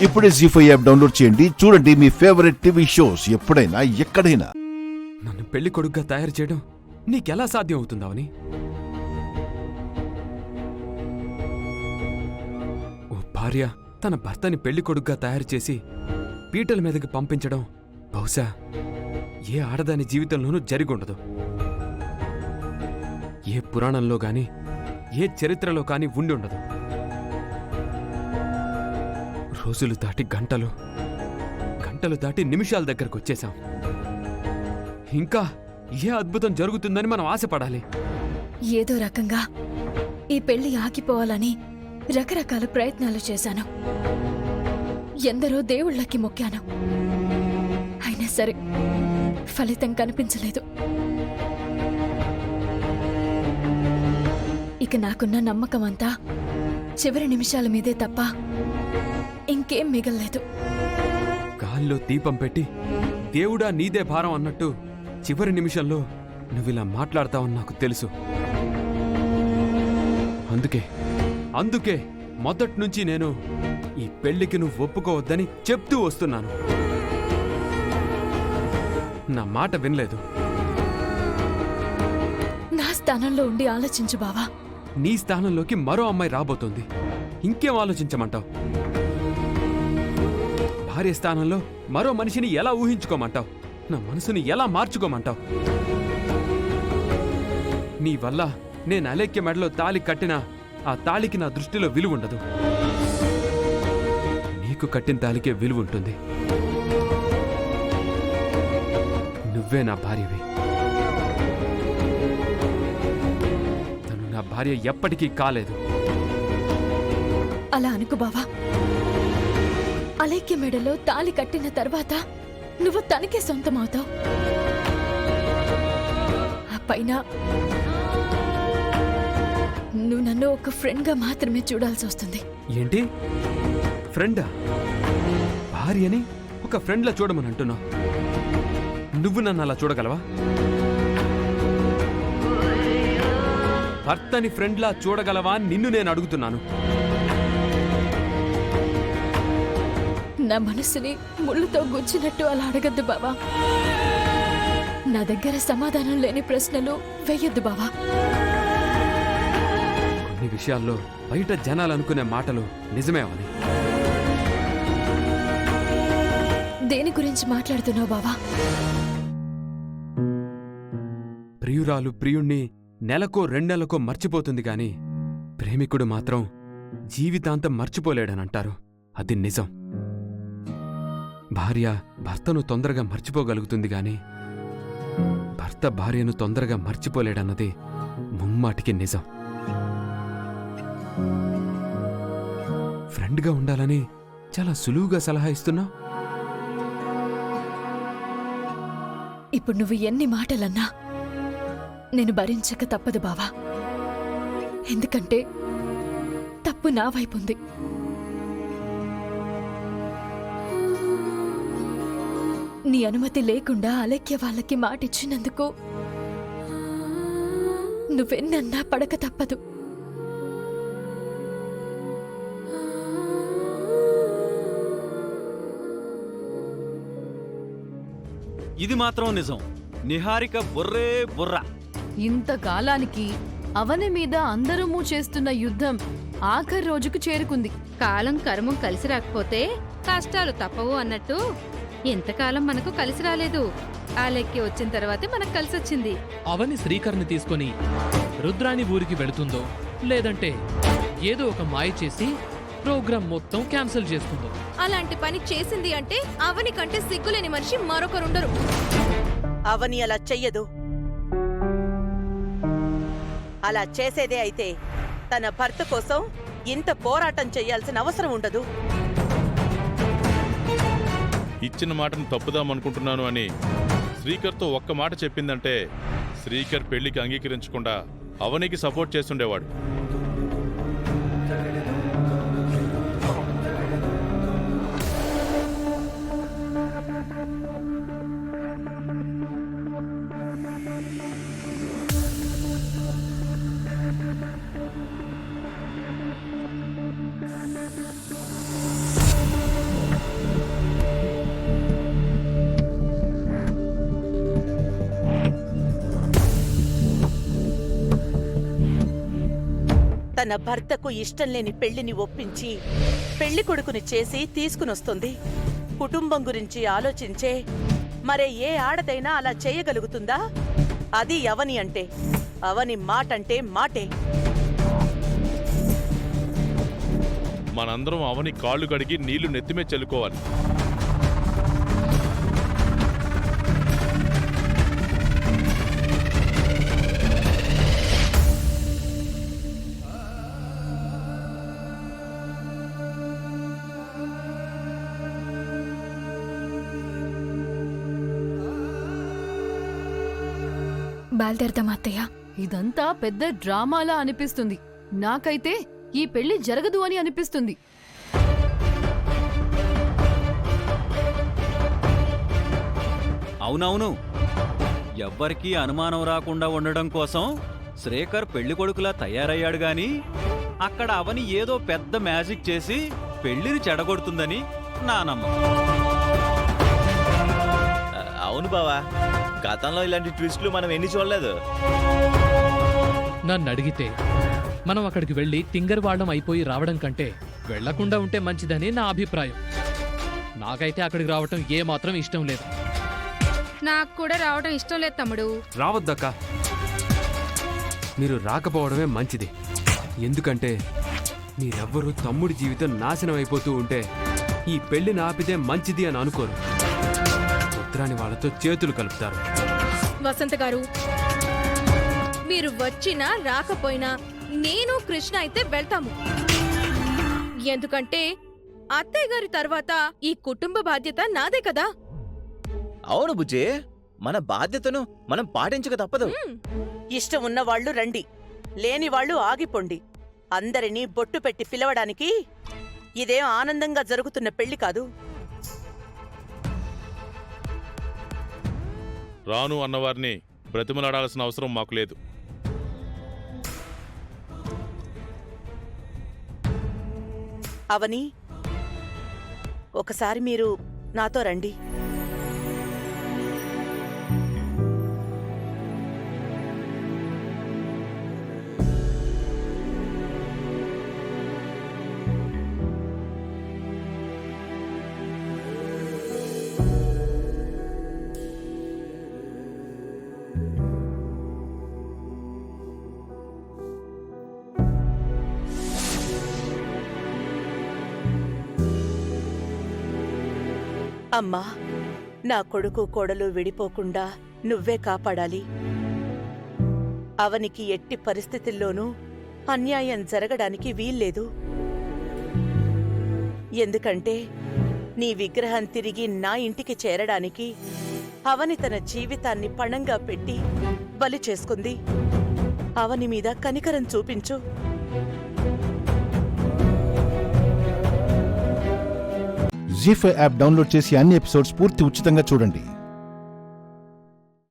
ఇప్పుడే జీ5 app download చేయండి. చూడండి మీ ఫేవరెట్ టీవీ షోస్ ఎప్పుడైనా ఎక్కడైనా. నన్ను పెళ్లి కొడుకుగా తయారు చేయడం నీకెలా సాధ్యం అవుతుందావని? ఓ భార్య తన భర్తని పెళ్లి కొడుకుగా తయారు చేసి పీటల మీదకి పంపించడం బహుశా ఏ ఆడదాని జీవితంలోనూ జరిగుండదు. ఏ పురాణంలో గాని ఏ చరిత్రలో కాని ఉండి ఉండదు. రోజులు దాటి గంటలు, గంటలు దాటి నిమిషాల దగ్గరకు వచ్చేశాం. ఇంకా ఏ అద్భుతం జరుగుతుందని మనం ఆశపడాలి. ఏదో రకంగా ఈ పెళ్లి ఆగిపోవాలని రకరకాల ప్రయత్నాలు చేశాను. ఎందరో దేవుళ్ళకి మొక్కాను. అయినా సరే ఫలితం కనిపించలేదు. ఇక నాకున్న నమ్మకం అంతా చివరి నిమిషాల మీదే తప్ప ఇంకేం మిగల్లేదు. గాల్లో దీపం పెట్టి దేవుడా నీదే భారం అన్నట్టు చివరి నిమిషంలో నువ్విలా మాట్లాడతావని నాకు తెలుసు. అందుకే మొదట్నుంచి నేను ఈ పెళ్లికి నువ్వు ఒప్పుకోవద్దని చెప్తూ వస్తున్నాను. నా మాట వినలేదు. నా స్థానంలో ఉండి ఆలోచించు బావా. నీ స్థానంలోకి మరో అమ్మాయి రాబోతోంది. ఇంకేం ఆలోచించమంటావు? భార్య స్థానంలో మరో మనిషిని ఎలా ఊహించుకోమంటావు? నా మనసుని ఎలా మార్చుకోమంటావు? నీ వల్ల నేను అలేఖ్య మెడలో తాళి కట్టినా ఆ తాళికి నా దృష్టిలో విలువుండదు. నీకు కట్టిన తాళికే విలువుంటుంది. నువ్వే నా భార్యవి. తను నా భార్య ఎప్పటికీ కాలేదు. అలా అనుకు బావా. అలేఖ్య మెడలో తాళి కట్టిన తర్వాత నువ్వు తనకే సొంతమవుతావు. ఆ పైన నువ్వు నన్ను ఒక ఫ్రెండ్గా మాత్రమే చూడాల్సి వస్తుంది. ఏంటి? ఫ్రెండా? భార్యని ఒక ఫ్రెండ్లా చూడమని అంటున్నావు. నువ్వు నన్ను అలా చూడగలవా? భర్తని ఫ్రెండ్లా చూడగలవా నిన్ను నేను అడుగుతున్నాను. నా మనసుని ముళ్ళుతో గుచ్చినట్టు అలా అడగద్దు బావా. నా దగ్గర సమాధానం లేని ప్రశ్నలు వేయొద్దు బావా. కొన్ని విషయాల్లో బయట జనాలు అనుకునే మాటలు నిజమే అవని. దేని గురించి మాట్లాడుతున్నావు బావా? ప్రియురాలు ప్రియుణ్ణి నెలకో 2 నెలలకో మర్చిపోతుంది గాని ప్రేమికుడు మాత్రం జీవితాంతం మర్చిపోలేడనంటారు. అది నిజం. భార్య భర్తను తొందరగా మర్చిపోగలుగుతుంది గాని భర్త భార్యను తొందరగా మర్చిపోలేడన్నది ముమ్మాటికి నిజం. ఫ్రెండ్గా ఉండాలని చాలా సులువుగా సలహా ఇస్తున్నావు. ఇప్పుడు నువ్వు ఎన్ని మాటలన్నా నేను భరించక తప్పదు బావా. ఎందుకంటే తప్పు నా వైపు ఉంది. నీ అనుమతి లేకుండా అలేఖ్య వాళ్ళకి మాటిచ్చినందుకు నువ్వెన్నన్నా పడక తప్పదు. ఇది మాత్రం నిజం. నిహారిక బుర్రే బుర్ర. ఇంతకాలానికి అవని మీద అందరూ చేస్తున్న యుద్ధం ఆఖరి రోజుకు చేరుకుంది. కాలం కర్మం కలిసి రాకపోతే కష్టాలు తప్పవు అన్నట్టు ఎంతకాలం మనకు కలిసి రాలేదు. ఆ లెక్కి వచ్చిన తర్వాతే మనకు కలిసొచ్చింది. అవని శ్రీకర్ని తీసుకొని రుద్రాణి ఊరికి వెళుతుందో లేదంటే ఏదో ఒక మాయ చేసి ప్రోగ్రాం మొత్తం క్యాన్సిల్ చేస్తుందో. అలాంటి పని చేసింది అంటే అవని కంటే సిగ్గులేని మనిషి మరొకరుండరు. అవని అలా చెయ్యదు. అలా చేసేదే అయితే తన భర్త కోసం ఇంత పోరాటం చెయ్యాల్సిన అవసరం ఉండదు. ఇచ్చిన మాటను తప్పుదామనుకుంటున్నాను అని శ్రీకర్తో ఒక్క మాట చెప్పిందంటే శ్రీకర్ పెళ్లికి అంగీకరించకుండా అవనికి సపోర్ట్ చేస్తుండేవాడు. తన భర్తకు ఇష్టం లేని పెళ్లిని ఒప్పించి పెళ్లి కొడుకుని చేసి తీసుకునొస్తుంది. కుటుంబం గురించి ఆలోచించే మరే ఏ ఆడదైనా అలా చేయగలుగుతుందా? అది అవని అంటే. అవని మాటంటే మాటే. మనందరం అవని కాళ్ళు కడిగి నీళ్లు నెత్తిమే చల్లుకోవాలి. బయలుదేరదాం అత్తయ్య. ఇదంతా పెద్ద డ్రామాలా అనిపిస్తుంది. నాకైతే ఈ పెళ్లి జరగదు అని అనిపిస్తుంది. అవునవును, ఎవ్వరికీ అనుమానం రాకుండా ఉండడం కోసం శ్రీకర్ పెళ్లి కొడుకులా తయారయ్యాడు గాని అక్కడ అవని ఏదో పెద్ద మ్యాజిక్ చేసి పెళ్లిని చెడగొడుతుందని నా నమ్మకం. అవును బావా, గతంలో ఇలాంటి ట్విస్టులు మనం ఎన్ని చూడలేదు. నన్ను అడిగితే మనం అక్కడికి వెళ్ళి తింగర్ వాళ్ళం అయిపోయి రావడం కంటే వెళ్లకుండా ఉంటే మంచిదని నా అభిప్రాయం. నాకైతే అక్కడికి రావటం ఏమాత్రం ఇష్టం లేదు. నాకు కూడా రావడం ఇష్టం లేదు తమ్ముడు. రావద్దక్క, మీరు రాకపోవడమే మంచిది. ఎందుకంటే మీరెవ్వరూ తమ్ముడి జీవితం నాశనం అయిపోతూ ఉంటే ఈ పెళ్లిని ఆపితే మంచిది అని అనుకోరు. రుద్రాని వాళ్ళతో చేతులు కలుపుతారు. వసంత గారు, మీరు వచ్చినా రాకపోయినా నేను కృష్ణ అయితే వెళ్తాము. ఎందుకంటే అత్తయ్య గారి తర్వాత ఈ కుటుంబ బాధ్యత నాదే కదా. అవును బుజ్జి, మన బాధ్యతను మనం పాటించక తప్పదు. ఇష్టం ఉన్నవాళ్లు రండి, లేని వాళ్ళు ఆగిపోండి. అందరినీ బొట్టు పెట్టి పిలవడానికి ఇదేం ఆనందంగా జరుగుతున్న పెళ్లి కాదు. రాను అన్నవారిని బ్రతిమలాడాల్సిన అవసరం మాకు లేదు. అవని, ఒకసారి మీరు నాతో రండి. అమ్మా, నా కొడుకు కోడలు విడిపోకుండా నువ్వే కాపాడాలి. అవనికి ఎట్టి పరిస్థితుల్లోనూ అన్యాయం జరగడానికి వీల్లేదు. ఎందుకంటే నీ విగ్రహం తిరిగి నా ఇంటికి చేరడానికి అవని తన జీవితాన్ని పణంగా పెట్టి బలి చేసుకుంది. అవని మీద కనికరం చూపించు. జీ5 యాప్ డౌన్లోడ్ చేసి అన్ని ఎపిసోడ్స్ పూర్తి ఉచితంగా చూడండి.